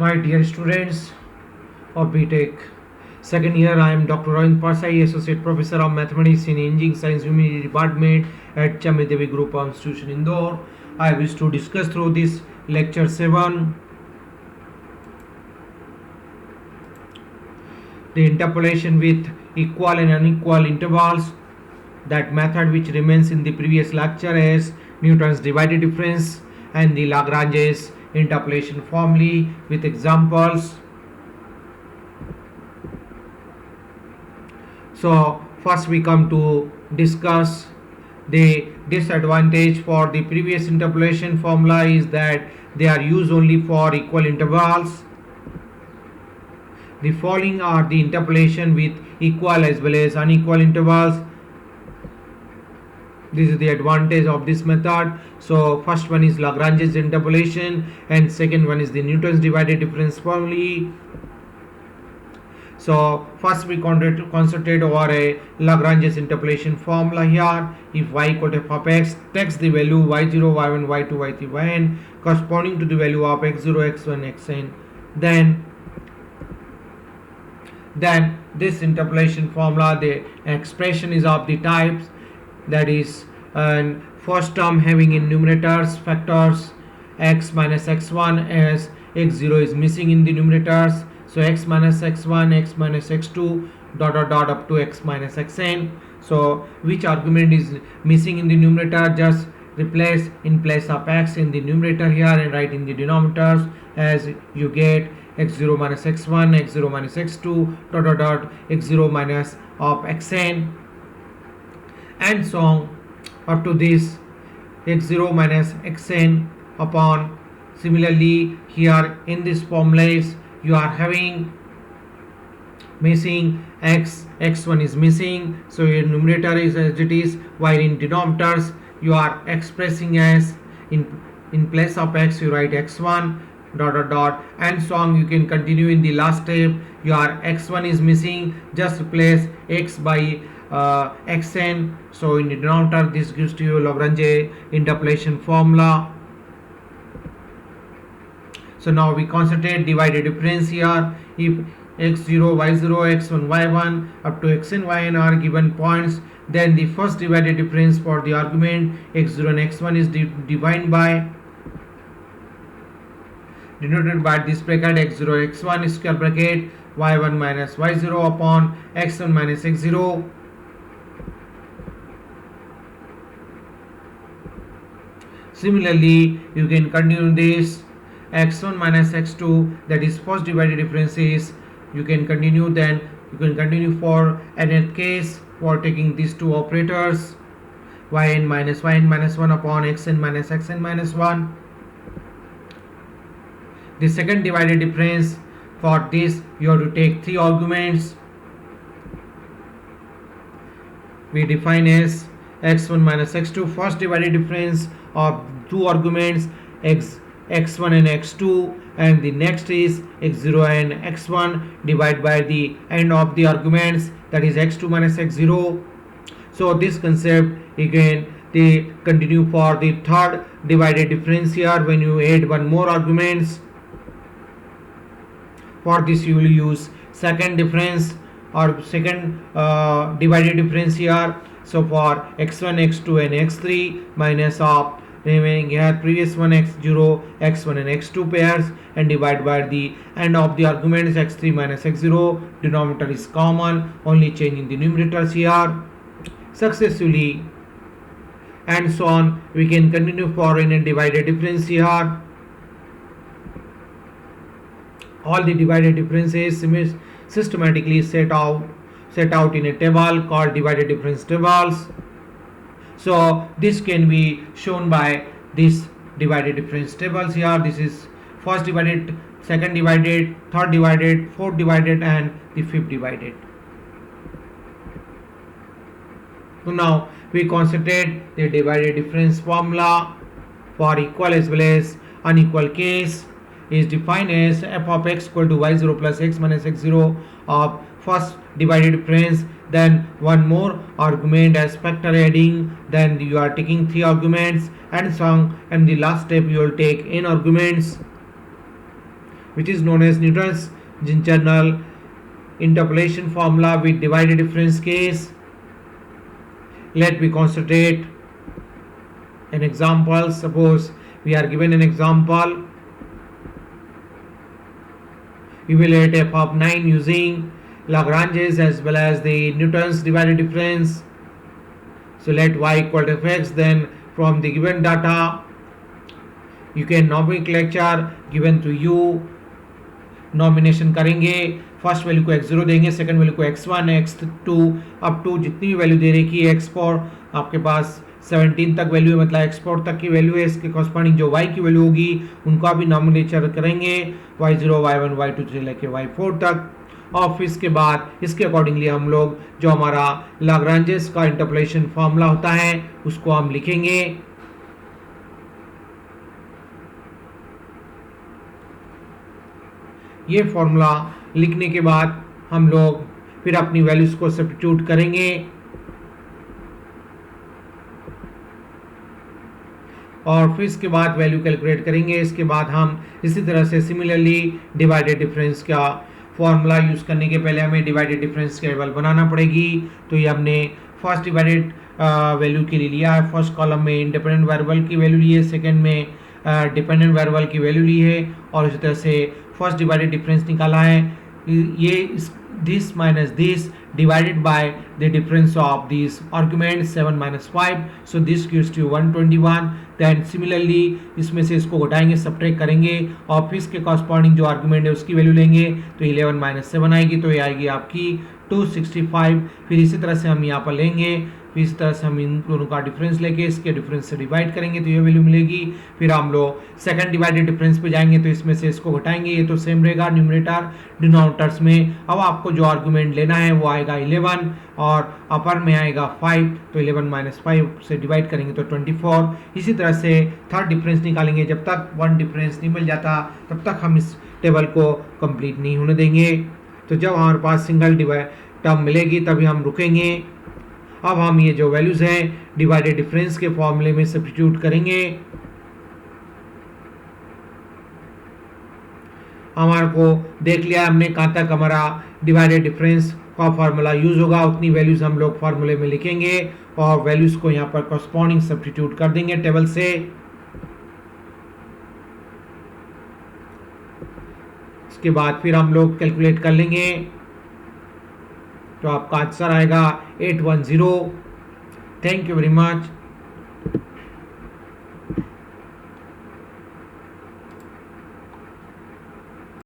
My dear students of BTech, second year, I am Dr. Rohin Parsai, Associate Professor of Mathematics in Engineering Science Humanity Department at Chamri Devi Group of Institution Indore. I wish to discuss through this lecture 7, the interpolation with equal and unequal intervals, that method which remains in the previous lecture as Newton's divided difference and the Lagrange's interpolation formulae with examples. So first we come to discuss the disadvantage for the previous interpolation formula is that they are used only for equal intervals. The following are the interpolation with equal as well as unequal intervals. This is the advantage of this method. So first one is Lagrange's interpolation and second one is the Newton's divided difference formulae. So first we concentrate over a Lagrange's interpolation formula here. If y equal to f of x, takes the value y0, y1, y2, y3, yn corresponding to the value of x0, x1, xn, then this interpolation formula, the expression is of the types, that is first term having in numerators factors x minus x1 as x0 is missing in the numerators, so x minus x1, x minus x2 dot dot dot up to x minus xn. So which argument is missing in the numerator, just replace in place of x in the numerator here and write in the denominators as you get x0 minus x1, x0 minus x2 dot dot dot x0 minus of xn and so on up to this x0 minus xn upon. Similarly here in this formulas you are having missing x, x1 is missing, so your numerator is as it is, while in denominators you are expressing as in place of x you write x1 dot dot dot and so on. You can continue in the last step. Your x1 is missing, just replace x by xn, so in the denominator this gives to you Lagrange interpolation formula. So now we concentrate divided difference here. If x0, y0, x1, y1 up to xn, yn are given points, then the first divided difference for the argument x0 and x1 is divided by, denoted by this bracket x0 x1 square bracket y1 minus y0 upon x1 minus x0. Similarly you can continue this x1 minus x2, that is first divided difference is, you can continue, then you can continue for another case for taking these two operators yn minus 1 upon xn minus xn minus 1. The second divided difference, for this you have to take three arguments. We define as x1 minus x2, first divided difference of two arguments x1 and x2, and the next is x0 and x1 divided by the end of the arguments, that is x2 minus x0. So this concept again they continue for the third divided difference here. When you add one more arguments, for this you will use second difference or second divided difference here. So for x1, x2 and x3 minus of remaining here previous one x0, x1 and x2 pairs and divide by the end of the arguments x3 minus x0, denominator is common, only changing the numerators here successively and so on. We can continue for in a divided difference here. All the divided differences systematically set out in a table called divided difference tables. So this can be shown by this divided difference tables here. This is first divided, second divided, third divided, fourth divided and the fifth divided. So now we concentrate the divided difference formula for equal as well as unequal case is defined as f of x equal to y0 plus x minus x0 of first divided difference, then one more argument as factor adding, then you are taking three arguments and so on, and the last step you will take n arguments which is known as Newton's general interpolation formula with divided difference case. Let me concentrate an example. Suppose we are given an example. Evaluate f of 9 using Lagrange's as well as the Newton's divided difference. So let y equal to fx. Then from the given data you can nomenclature given to you, nomination करेंगे. First value को x0 देंगे, second value को x1, x2 up to जितनी भी value दे रखी है x4 आपके पास 17 तक वैल्यू है, मतलब x4 तक की वैल्यू है. इसके कॉरस्पॉन्डिंग जो y की वैल्यू होगी उनका भी नॉमिनेचर करेंगे, y0, y1, y2 से लेके y4 तक. और फिर इसके बाद इसके अकॉर्डिंगली हम लोग जो हमारा लाग्रांजेस का इंटरपोलेशन फॉर्मूला होता है उसको हम लिखेंगे. ये फॉर्मूला लिखने के बाद हम लोग फिर अपनी वैल्यूज को सब्स्टिट्यूट करेंगे और फिर इसके बाद वैल्यू कैलकुलेट करेंगे. इसके बाद हम इसी तरह से सिमिलरली डिवाइडेड डिफरेंस का फॉर्मूला यूज़ करने के पहले हमें डिवाइडेड डिफरेंस टेबल बनाना पड़ेगी. तो ये हमने फर्स्ट डिवाइडेड वैल्यू के लिए लिया है. फर्स्ट कॉलम में इंडिपेंडेंट वेरिएबल की वैल्यू ली है, सेकेंड में डिपेंडेंट वेरिएबल की वैल्यू ली है और इसी तरह से फर्स्ट डिवाइडेड डिफरेंस निकाला है. ये this minus this divided by the difference of these arguments 7 minus 5, so this gives to 121. then similarly इसमें से इसको घटाएंगे, सब्ट्रैक्ट करेंगे और फिर इसके कॉरस्पॉन्डिंग जो आर्गुमेंट है उसकी वैल्यू लेंगे तो 11 माइनस 7 आएगी, तो ये आएगी आपकी 265. फिर इसी तरह से हम यहाँ पर लेंगे, फिर इस तरह से हम इन दोनों का डिफरेंस लेके इसके डिफरेंस से डिवाइड करेंगे तो ये वैल्यू मिलेगी. फिर हम लोग सेकंड डिवाइडेड डिफरेंस पे जाएंगे तो इसमें से इसको घटाएंगे, ये तो सेम रहेगा न्यूमरेटर डिनोमिनेटर्स में. अब आपको जो आर्गुमेंट लेना है वो आएगा 11 और अपर में आएगा 5, तो 11 माइनस 5 से डिवाइड करेंगे तो 24. इसी तरह से थर्ड डिफरेंस निकालेंगे. जब तक वन डिफरेंस नहीं मिल जाता तब तक हम इस टेबल को कंप्लीट नहीं होने देंगे. तो जब हमारे पास सिंगल टर्म मिलेगी तभी हम रुकेंगे. अब हम ये जो वैल्यूज हैं डिवाइडेड डिफरेंस के फॉर्मूले में सब्स्टिट्यूट करेंगे. हमारे को देख लिया हमने कहाँ तक हमारा डिवाइडेड डिफरेंस का फॉर्मूला यूज होगा, उतनी वैल्यूज हम लोग फॉर्मूले में लिखेंगे और वैल्यूज को यहाँ पर कॉरस्पॉन्डिंग सब्स्टिट्यूट कर देंगे टेबल से. इसके बाद फिर हम लोग कैलकुलेट कर लेंगे तो आपका आंसर आएगा 810. Thank you very much.